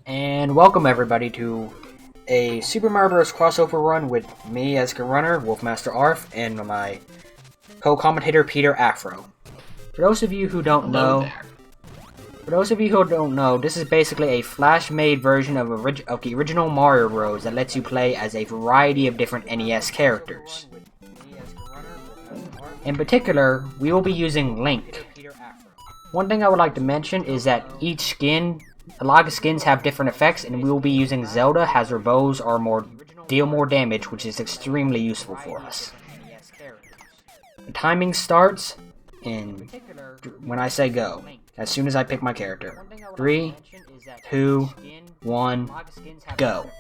And welcome everybody to a Super Mario Bros. Crossover run with me as runner, woofmasterarf, and my co-commentator Peter Afro. For those of you who don't know, this is basically a flash-made version of the original Mario Bros. That lets you play as a variety of different NES characters. In particular, we will be using Link. One thing I would like to mention is that each skin, a lot of skins have different effects, and we will be using Zelda as her bows deal more damage, which is extremely useful for us. The timing starts when I say go, as soon as I pick my character. 3, 2, 1, go.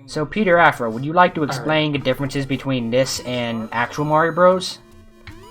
So Peter Afro, would you like to explain the differences between this and actual Mario Bros?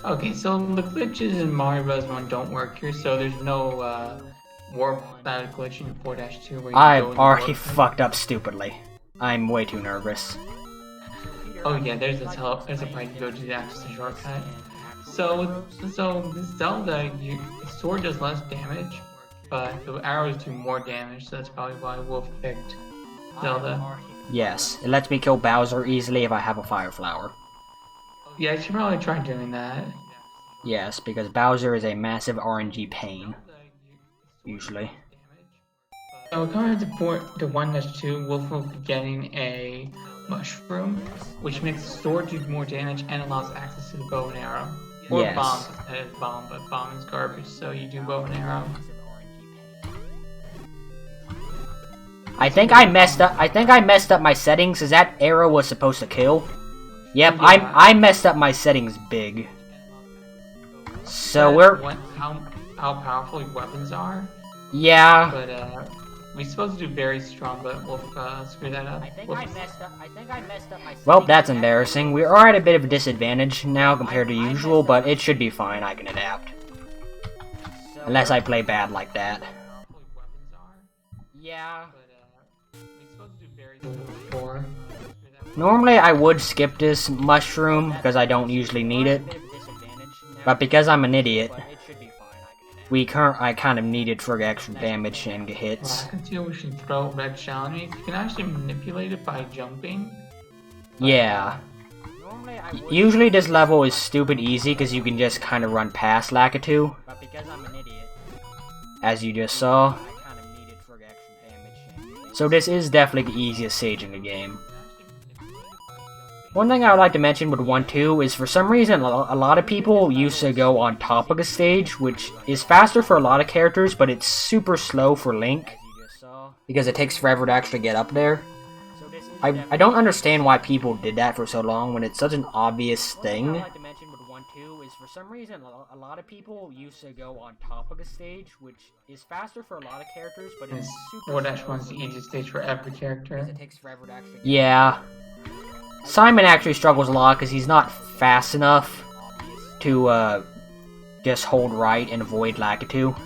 Okay, so the glitches in Mario Bros. 1 don't work here, so there's no warp that glitch in 4-2 where you I've already fucked up stupidly. I'm way too nervous. Oh yeah, there's a part you go to access the shortcut. So this Zelda, the sword does less damage, but the arrows do more damage, so that's probably why Wolf picked Zelda. Yes, it lets me kill Bowser easily if I have a Fire Flower. Yeah, I should probably try doing that. Yes, because Bowser is a massive RNG pain. Usually. So coming to 1-2, Wolf will be getting a mushroom, which makes the sword do more damage and allows access to the bow and arrow. Or yes. bombs instead of bomb, but bomb is garbage, so you do bow and arrow. I think I messed up my settings, because that arrow was supposed to kill. Yep, yeah. I messed up my settings big. So how powerful your weapons are. Yeah. But we're supposed to do very strong, but we'll screw that up. I think I messed up my settings. Well, that's embarrassing. We are at a bit of a disadvantage now compared to usual, but it should be fine. I can adapt. Unless I play bad like that. Yeah. Normally I would skip this mushroom because I don't usually need it, but because I'm an idiot, I kind of need it for extra damage and hits. We should throw red shell enemies. You can actually manipulate it by jumping. Yeah. Usually this level is stupid easy because you can just kind of run past Lakitu, as you just saw. So this is definitely the easiest stage in the game. One thing I would like to mention with 1-2 is for some reason a lot of people used to go on top of the stage, which is faster for a lot of characters, but it's super slow for Link, because it takes forever to actually get up there. I don't understand why people did that for so long when it's such an obvious thing. For some reason, a lot of people used to go on top of the stage, which is faster for a lot of characters, but it's super 4-1's the easiest stage for every character. It takes forever to actually yeah. Simon actually struggles a lot because he's not fast enough to just hold right and avoid Lakitu.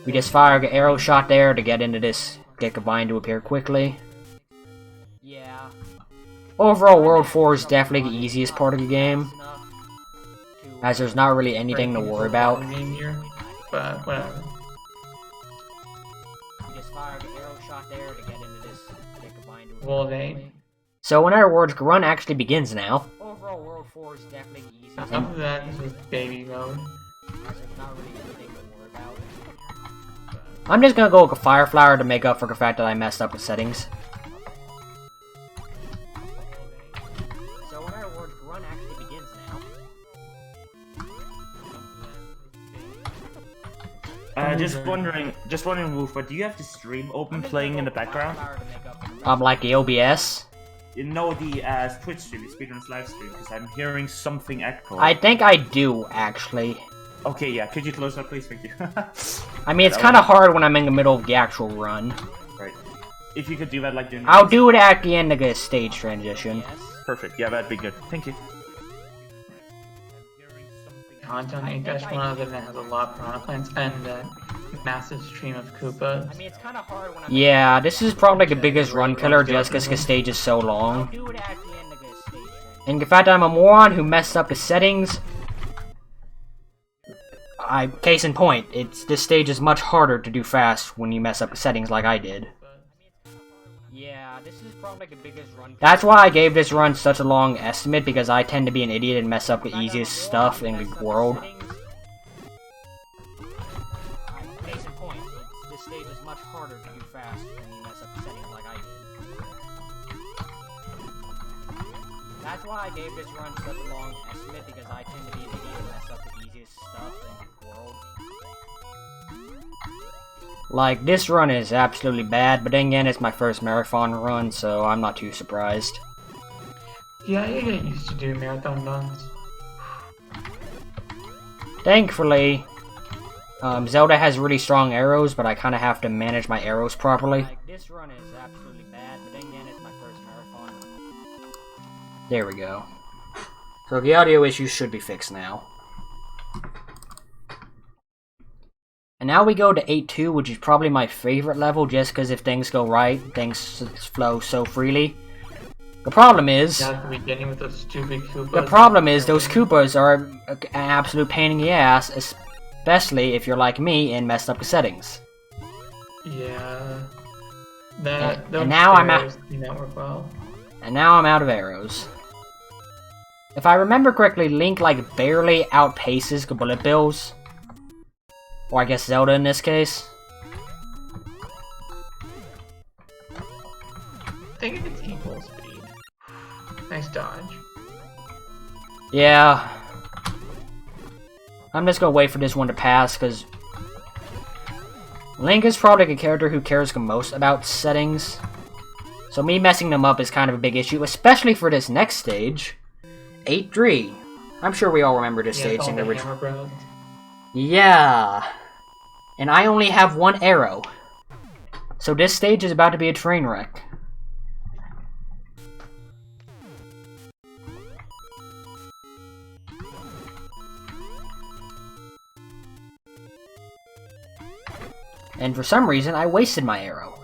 We just fire an arrow shot there to get into this, get Combine to appear quickly. Yeah. Overall, World 4 is definitely the easiest part of the game, as there's not really anything to worry about. But whatever. You just fire an arrow shot there to get into this, get Combine to Well, So in other words, the run actually begins now. Overall, World 4 is definitely the easiest. After that, this is baby mode. I'm just gonna go with a Fire Flower to make up for the fact that I messed up with settings. So in other words, the run actually begins now. Just wondering, Wolf, but do you have the stream open playing in the background? Like the OBS? No, the Twitch stream, the Speedruns live stream, because I'm hearing something echo. I think I do, actually. Okay, yeah, could you close that, please? Thank you. I mean, it's kind of hard when I'm in the middle of the actual run. Right. If you could do that, like, during I'll do it at the end of the stage transition. Perfect, yeah, that'd be good. Thank you. Content 8-1 other than has a lot of piranha plants and a massive stream of Koopas. I mean, it's kind of hard when yeah, this is probably the biggest run killer just because the stage is so long. And the fact that I'm a moron who messed up the settings case in point, this stage is much harder to do fast when you mess up settings like I did. Yeah, this is probably the biggest run. That's why I gave this run such a long estimate, because I tend to be an idiot and mess up the easiest stuff in the world. Case in point, this stage is much harder to do fast when you mess up settings like I did. That's why I gave this run such a long estimate, because I tend to be an idiot and mess up the easiest stuff in the world. Like, this run is absolutely bad, but then again, it's my first marathon run, so I'm not too surprised. Yeah, I get used to doing marathon runs. Thankfully, Zelda has really strong arrows, but I kind of have to manage my arrows properly. Like, this run is absolutely bad, but then again, it's my first marathon. There we go. So the audio issues should be fixed now. And now we go to 8-2, which is probably my favorite level, just because if things go right, things flow so freely. The problem is... Yeah, the beginning with those stupid Koopas. The problem is, those Koopas are an absolute pain in the ass, especially if you're like me and messed up the settings. Yeah. And now I'm out. And now I'm out of arrows. If I remember correctly, Link like barely outpaces the bullet bills. Or I guess Zelda in this case. I think it's equal speed. Nice dodge. Yeah. I'm just gonna wait for this one to pass, because Link is probably the character who cares the most about settings. So me messing them up is kind of a big issue, especially for this next stage. 8-3. I'm sure we all remember this stage in the original. Yeah. And I only have one arrow. So this stage is about to be a train wreck. And for some reason, I wasted my arrow.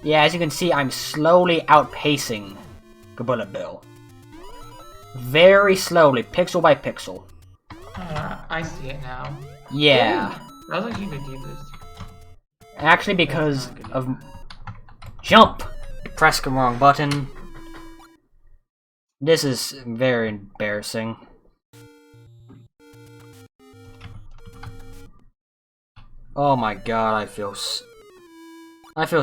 Yeah, as you can see, I'm slowly outpacing the bullet bill. Very slowly, pixel by pixel. I see it now. Yeah. Ooh, that was actually a good boost. Actually, because of... Jump! Press the wrong button. This is very embarrassing. Oh my god, I feel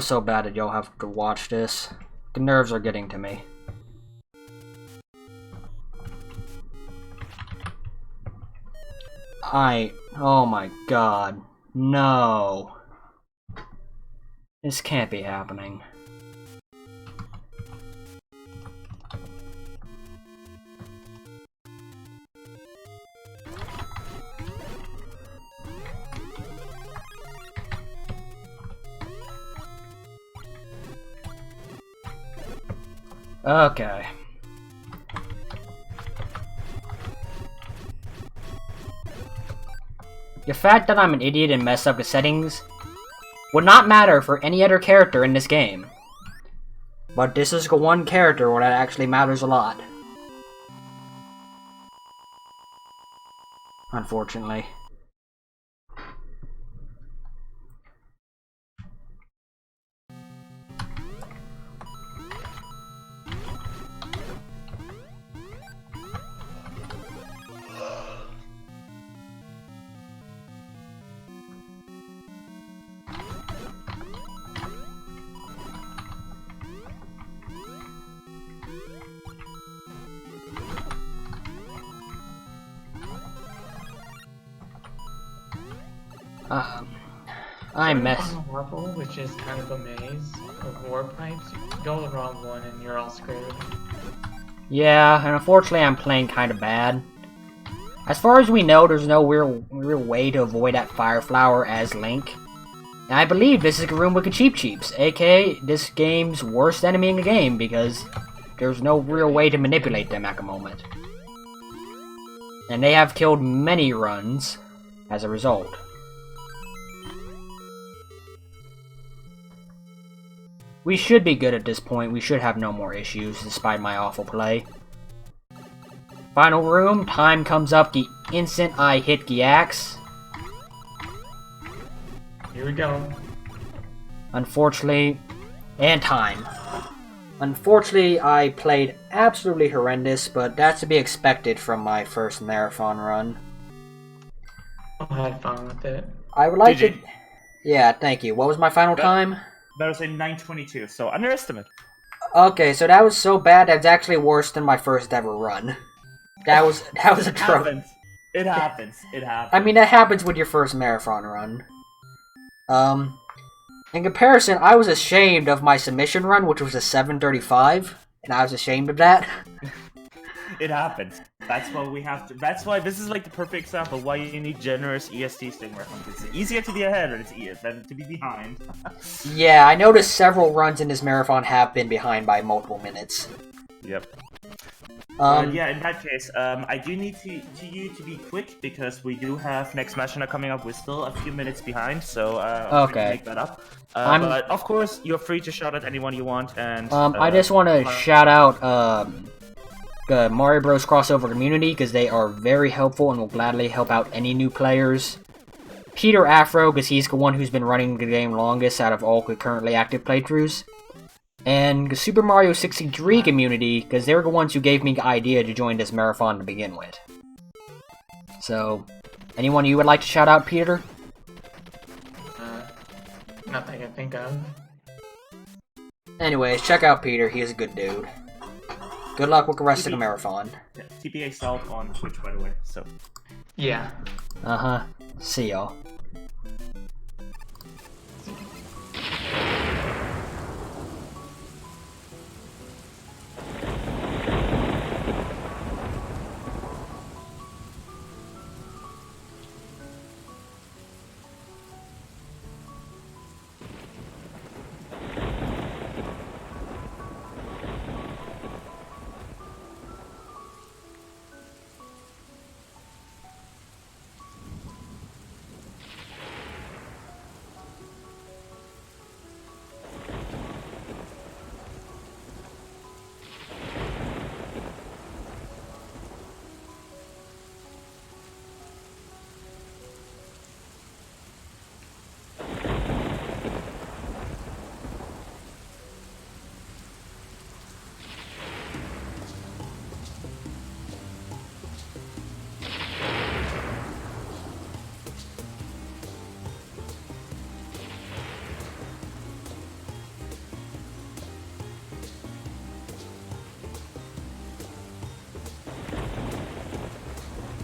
so bad that y'all have to watch this. The nerves are getting to me. Oh my god. No. This can't be happening. Okay. The fact that I'm an idiot and mess up the settings would not matter for any other character in this game. But this is the one character where that actually matters a lot. Unfortunately. I messed. Marble, which is kind of a maze of warp pipes. You go the wrong one and you're all screwed. Yeah, and unfortunately I'm playing kind of bad. As far as we know, there's no real way to avoid that fire flower as Link. And I believe this is the room with the Cheep Cheeps, aka this game's worst enemy in the game, because there's no real way to manipulate them at the moment. And they have killed many runs as a result. We should be good at this point. We should have no more issues, despite my awful play. Final room, time comes up the instant I hit the axe. Here we go. Unfortunately, and time. Unfortunately, I played absolutely horrendous, but that's to be expected from my first marathon run. I had fun with it. I would like GG. to... Yeah, thank you. What was my final time? That was a 9:22, so underestimate. Okay, so that was so bad that's actually worse than my first ever run. That was a It trope. happens. It happens. It happens. I mean, that happens with your first marathon run. In comparison, I was ashamed of my submission run, which was a 7:35, and I was ashamed of that. It happens. That's why we have to. That's why this is like the perfect example why you need generous EST sting reference. It's easier to be ahead than to be behind. Yeah, I noticed several runs in this marathon have been behind by multiple minutes. Yep. Yeah, in that case, I do need you to be quick because we do have next match coming up. We're still a few minutes behind, so I'm going to make that up. But of course, you're free to shout at anyone you want. And I just want to shout out the Mario Bros. Crossover community because they are very helpful and will gladly help out any new players. Peter Afro because he's the one who's been running the game longest out of all the currently active playthroughs. And the Super Mario 63 community, because they're the ones who gave me the idea to join this marathon to begin with. So, anyone you would like to shout out, Peter? Nothing I can think of. Anyways, check out Peter, he is a good dude. Good luck with the rest of the marathon. Yeah, TPA Salt on Twitch, by the way, so... Yeah. Uh-huh. See y'all.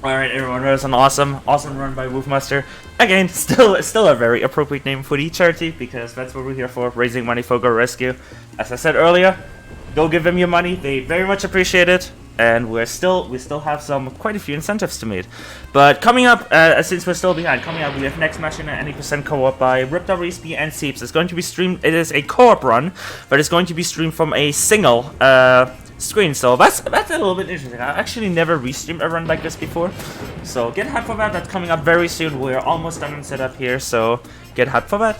Alright everyone, that was an awesome run by Woofmaster. Again, still a very appropriate name for the charity, because that's what we're here for, raising money for Go Rescue. As I said earlier, go give them your money, they very much appreciate it, and we still have quite a few incentives to meet. But coming up, since we're still behind, we have next match in an 80% co-op by RipToResby and Seeps. It's going to be streamed, it is a co-op run, but it's going to be streamed from a single screen, so that's a little bit interesting. I actually never restreamed a run like this before, so get hyped for that. That's coming up very soon. We're almost done on setup here, so get hyped for that.